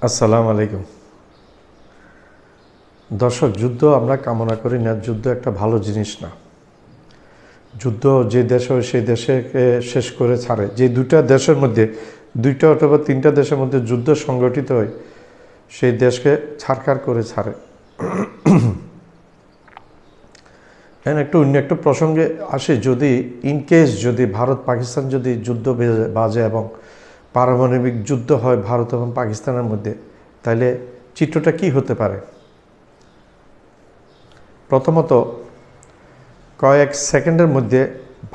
আসসালামু আলাইকুম। দর্শক, যুদ্ধ আমরা কামনা করি না। যুদ্ধ একটা ভালো জিনিস না। যুদ্ধ যে দেশ হয় সেই দেশকে শেষ করে ছাড়ে। যে দুইটা দেশের মধ্যে, দুইটা অথবা তিনটা দেশের মধ্যে যুদ্ধ সংগঠিত হয়, সেই দেশকে ছাড়খাড় করে ছাড়ে। এখন অন্য একটা প্রসঙ্গে আসে, যদি ইনকেস যদি ভারত পাকিস্তান যদি যুদ্ধ বাজে এবং পারমাণবিক যুদ্ধ হয় ভারত এবং পাকিস্তানের মধ্যে, তাহলে চিত্রটা কি হতে পারে? প্রথমত, কয়েক সেকেন্ডের মধ্যে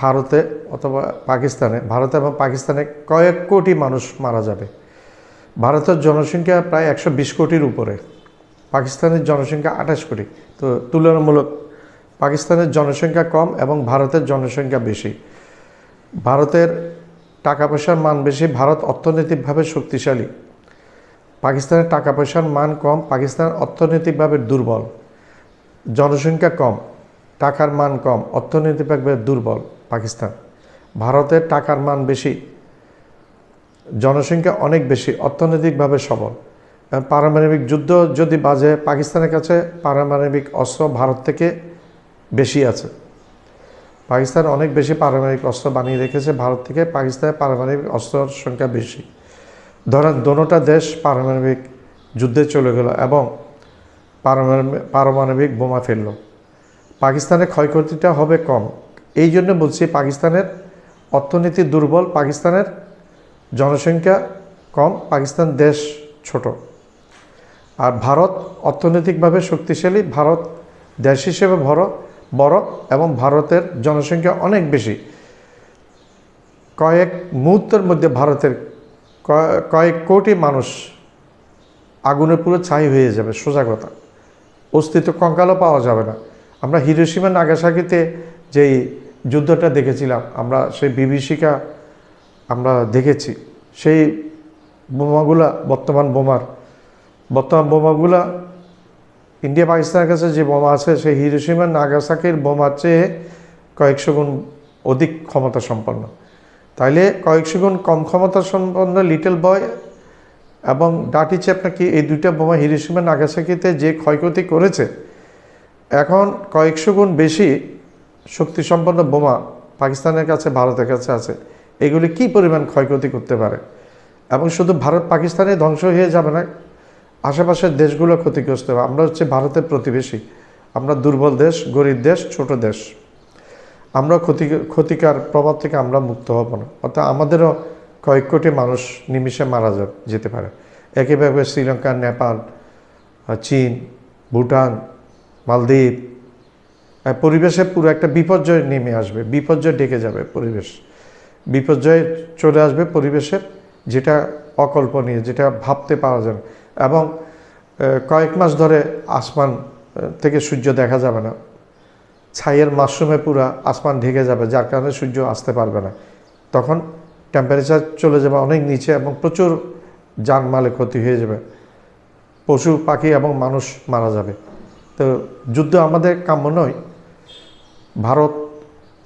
ভারতে অথবা ভারত এবং পাকিস্তানে কয়েক কোটি মানুষ মারা যাবে। ভারতের জনসংখ্যা প্রায় 120 কোটির উপরে, পাকিস্তানের জনসংখ্যা 28 কোটি। তো তুলনামূলক পাকিস্তানের জনসংখ্যা কম এবং ভারতের জনসংখ্যা বেশি। ভারতের টাকা পয়সার মান বেশি, ভারত অর্থনৈতিকভাবে শক্তিশালী। পাকিস্তানের টাকা পয়সার মান কম, পাকিস্তান অর্থনৈতিকভাবে দুর্বল। জনসংখ্যা কম, টাকার মান কম, অর্থনৈতিকভাবে দুর্বল পাকিস্তান। ভারতের টাকার মান বেশি, জনসংখ্যা অনেক বেশি, অর্থনৈতিকভাবে সবল। পারমাণবিক যুদ্ধ যদি বাজে, পাকিস্তানের কাছে পারমাণবিক অস্ত্র ভারত থেকে বেশি আছে। পাকিস্তান অনেক বেশি পারমাণবিক অস্ত্র বানিয়ে রেখেছে ভারত থেকে। পাকিস্তানের পারমাণবিক অস্ত্রের সংখ্যা বেশি। ধরেন দোনোটা দেশ পারমাণবিক যুদ্ধে চলে গেল এবং পারমাণবিক বোমা ফেলল, পাকিস্তানের ক্ষয়ক্ষতিটা হবে কম। এই জন্য বলছি পাকিস্তানের অর্থনীতি দুর্বল, পাকিস্তানের জনসংখ্যা কম, পাকিস্তান দেশ ছোট। আর ভারত অর্থনৈতিকভাবে শক্তিশালী, ভারত দেশ হিসেবে বড় এবং ভারতের জনসংখ্যা অনেক বেশি। কয়েক মুহূর্তের মধ্যে ভারতের কয়েক কোটি মানুষ আগুনে পুরো ছাই হয়ে যাবে, সোজা কথা। অস্তিত্ব কঙ্কালও পাওয়া যাবে না। আমরা হিরোশিমা নাগাসাকিতে যেই যুদ্ধটা দেখেছিলাম, আমরা সেই বিভীষিকা আমরা দেখেছি। সেই বোমাগুলা বর্তমান বোমাগুলা ইন্ডিয়া পাকিস্তানের কাছে যে বোমা আছে, সেই হিরোশিমা নাগাসাকির বোমার চেয়ে কয়েকশো গুণ অধিক ক্ষমতা সম্পন্ন। তাইলে কয়েকশো গুণ কম ক্ষমতা সম্পন্ন লিটল বয় এবং ডাটি চ্যাপ নাকি এই দুইটা বোমা হিরোশিমা নাগাসাকিতে যে ক্ষয়ক্ষতি করেছে, এখন কয়েকশো গুণ বেশি শক্তিসম্পন্ন বোমা পাকিস্তানের কাছে, ভারতের কাছে আছে। এগুলি কি পরিমাণ ক্ষয়ক্ষতি করতে পারে? এবং শুধু ভারত পাকিস্তানে ধ্বংস হয়ে যাবে না, আশেপাশের দেশগুলো ক্ষতিগ্রস্ত হবে। আমরা হচ্ছে ভারতের প্রতিবেশী, আমরা দুর্বল দেশ, গরিব দেশ, ছোট দেশ। আমরা ক্ষতিকার প্রভাব থেকে আমরা মুক্ত হব না। অর্থাৎ আমাদেরও কয়েক কোটি মানুষ নিমিষে মারা যেতে পারে। একইভাবে শ্রীলঙ্কা, নেপাল, চীন, ভুটান, মালদ্বীপ, পরিবেশে পুরো একটা বিপর্যয় নেমে আসবে, বিপর্যয় ডেকে যাবে পরিবেশ, বিপর্যয় চলে আসবে পরিবেশের, যেটা অকল্পনীয়, যেটা ভাবতে পারা যায় না। এবং কয়েক মাস ধরে আসমান থেকে সূর্য দেখা যাবে না, ছাইয়ের মাশরুমে পুরা আসমান ঢেকে যাবে, যার কারণে সূর্য আসতে পারবে না। তখন টেম্পারেচার চলে যাবে অনেক নিচে এবং প্রচুর জানমালে ক্ষতি হয়ে যাবে, পশু পাখি এবং মানুষ মারা যাবে। তো যুদ্ধ আমাদের কাম্য নয়। ভারত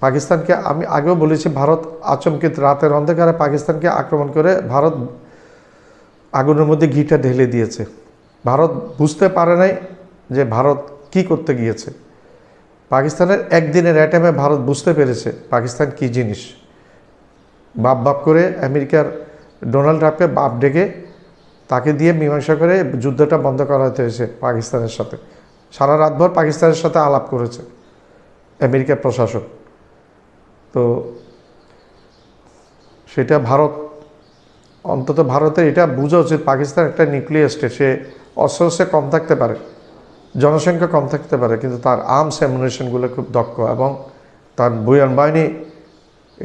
পাকিস্তানকে, আমি আগেও বলেছি, ভারত আচমকিত রাতের অন্ধকারে পাকিস্তানকে আক্রমণ করে ভারত আগুনের মধ্যে ঘিটা ঢেলে দিয়েছে। ভারত বুঝতে পারে নাই যে ভারত কি করতে গিয়েছে। পাকিস্তানের একদিনের অ্যাটামে ভারত বুঝতে পেরেছে পাকিস্তান কি জিনিস। বাপ করে আমেরিকার ডোনাল্ড ট্রাম্পকে বাপ ডেকে তাকে দিয়ে মীমাংসা করে যুদ্ধটা বন্ধ করাতে হয়েছে পাকিস্তানের সাথে। সারা রাতভর পাকিস্তানের সাথে আলাপ করেছে আমেরিকার প্রশাসন। তো সেটা ভারত, অন্তত ভারতের এটা বোঝা উচিত, পাকিস্তান একটা নিউক্লিয়ার স্টেট। সে অস্ত্র কম থাকতে পারে, জনসংখ্যা কম থাকতে পারে, কিন্তু তার আর্মস অ্যামুনিশনগুলো খুব দক্ষ এবং তার বিমান বাহিনী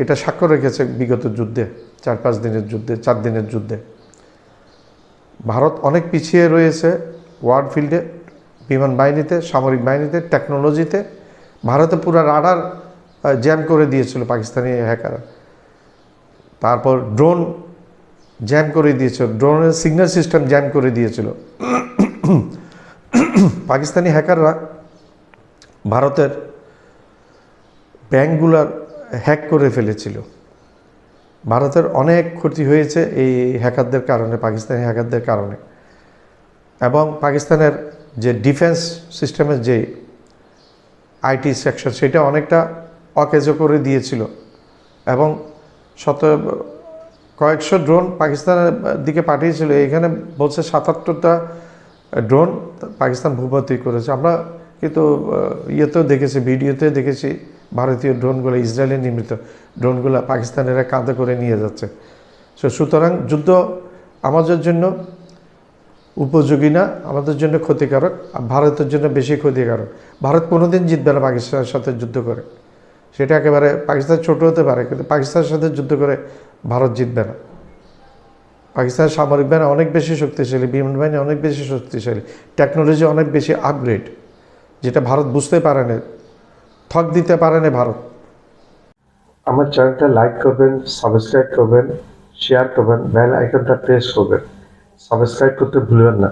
এটা সাক্ষ্য রেখেছে বিগত যুদ্ধে, 4-5 দিনের যুদ্ধে, 4 দিনের যুদ্ধে। ভারত অনেক পিছিয়ে রয়েছে ওয়ার ফিল্ডে, বিমান বাহিনীতে, সামরিক বাহিনীতে, টেকনোলজিতে। ভারতে পুরো রাডার জ্যাম করে দিয়েছিল পাকিস্তানি হ্যাকাররা। তারপর ড্রোন জ্যাম করে দিয়েছিল, ড্রোনের সিগন্যাল সিস্টেম জ্যাম করে দিয়েছিল। পাকিস্তানি হ্যাকাররা ভারতের ব্যাংকগুলার হ্যাক করে ফেলেছিল। ভারতের অনেক ক্ষতি হয়েছে এই হ্যাকারদের কারণে, পাকিস্তানি হ্যাকারদের কারণে। এবং পাকিস্তানের যে ডিফেন্স সিস্টেমের যে আইটি সেকশন সেটা অনেকটা অকেজ করে দিয়েছিল এবং কয়েকশো ড্রোন পাকিস্তানের দিকে পাঠিয়েছিল। এখানে বলছে ৭৭টা ড্রোন পাকিস্তান ভূপাতি করেছে। আমরা কিন্তু ইয়েতেও দেখেছি, ভিডিওতেও দেখেছি ভারতীয় ড্রোনগুলো, ইসরায়েলি নির্মিত ড্রোনগুলো পাকিস্তানেরা কাঁধে করে নিয়ে যাচ্ছে। সুতরাং যুদ্ধ আমাদের জন্য উপযোগী না, আমাদের জন্য ক্ষতিকারক, আর ভারতের জন্য বেশি ক্ষতিকারক। ভারত কোনোদিন জিতবে না পাকিস্তানের সাথে যুদ্ধ করে, সেটা একেবারে, পাকিস্তান ছোট হতে পারে কিন্তু পাকিস্তানের সাথে যুদ্ধ করে ভারত জিতবে না। পাকিস্তানের সামরিক বাহিনী অনেক বেশি শক্তিশালী, বিমান বাহিনী অনেক বেশি শক্তিশালী, টেকনোলজি অনেক বেশি আপগ্রেড, যেটা ভারত বুঝতে পারে না, থক দিতে পারে না ভারত। আমার চ্যানেলটা লাইক করবেন, সাবস্ক্রাইব করবেন, শেয়ার করবেন, বেল আইকনটা প্রেস করবেন, সাবস্ক্রাইব করতে ভুলবেন না।